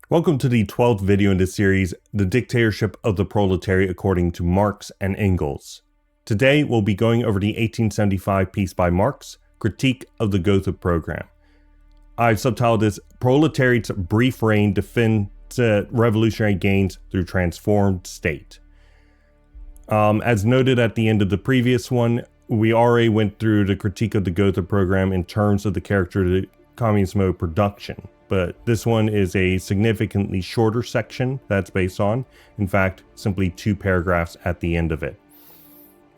Welcome to the 12th video in this series, The Dictatorship of the Proletariat According to Marx and Engels. Today we'll be going over the 1875 piece by Marx, Critique of the Gotha Program. I've subtitled this, Proletariat's Brief Reign Defends Revolutionary Gains Through Transformed State. As noted at the end of the previous one, we already went through the critique of the Gotha program in terms of the character of the communist mode production, but this one is a significantly shorter section that's based on, in fact, simply 2 paragraphs at the end of it.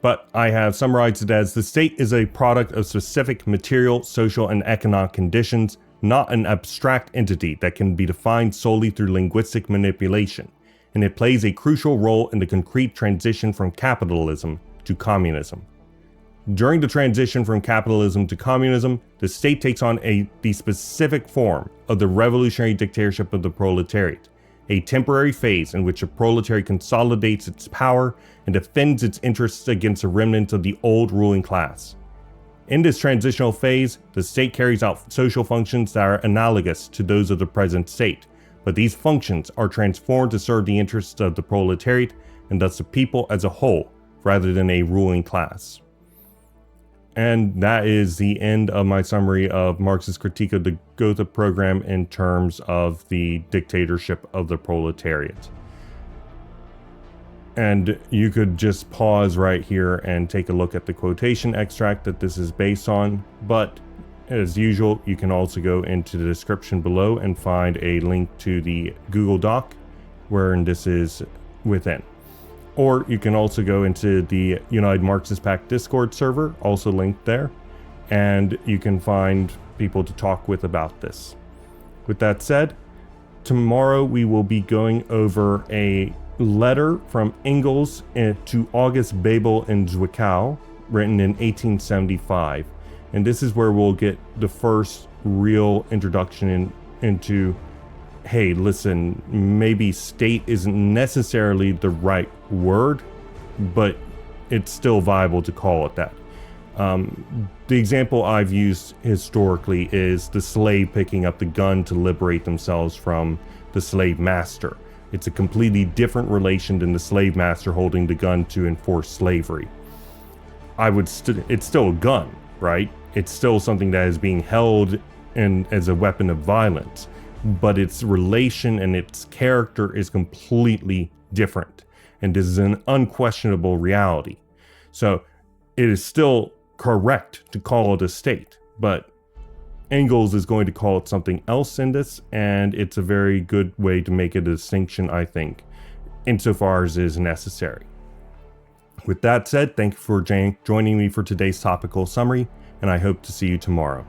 But I have summarized it as the state is a product of specific material, social, and economic conditions, not an abstract entity that can be defined solely through linguistic manipulation, and it plays a crucial role in the concrete transition from capitalism to communism. During the transition from capitalism to communism, the state takes on the specific form of the revolutionary dictatorship of the proletariat, a temporary phase in which the proletariat consolidates its power and defends its interests against the remnants of the old ruling class. In this transitional phase, the state carries out social functions that are analogous to those of the present state, but these functions are transformed to serve the interests of the proletariat and thus the people as a whole, rather than a ruling class. And that is the end of my summary of Marx's critique of the Gotha program in terms of the dictatorship of the proletariat. And you could just pause right here and take a look at the quotation extract that this is based on, but as usual, you can also go into the description below and find a link to the Google Doc wherein this is within. Or you can also go into the United Marxist Pact Discord server, also linked there, and you can find people to talk with about this. With that said, tomorrow we will be going over a letter from Engels to August Bebel and Zwickau, written in 1875. And this is where we'll get the first real introduction into, hey, listen, maybe state isn't necessarily the right word, but it's still viable to call it that. The example I've used historically is the slave picking up the gun to liberate themselves from the slave master. It's a completely different relation than the slave master holding the gun to enforce slavery. It's still a gun, right? It's still something that is being held as a weapon of violence, but its relation and its character is completely different. And this is an unquestionable reality. So it is still correct to call it a state, but Engels is going to call it something else in this, and it's a very good way to make a distinction, I think, insofar as is necessary. With that said, thank you for joining me for today's topical summary, and I hope to see you tomorrow.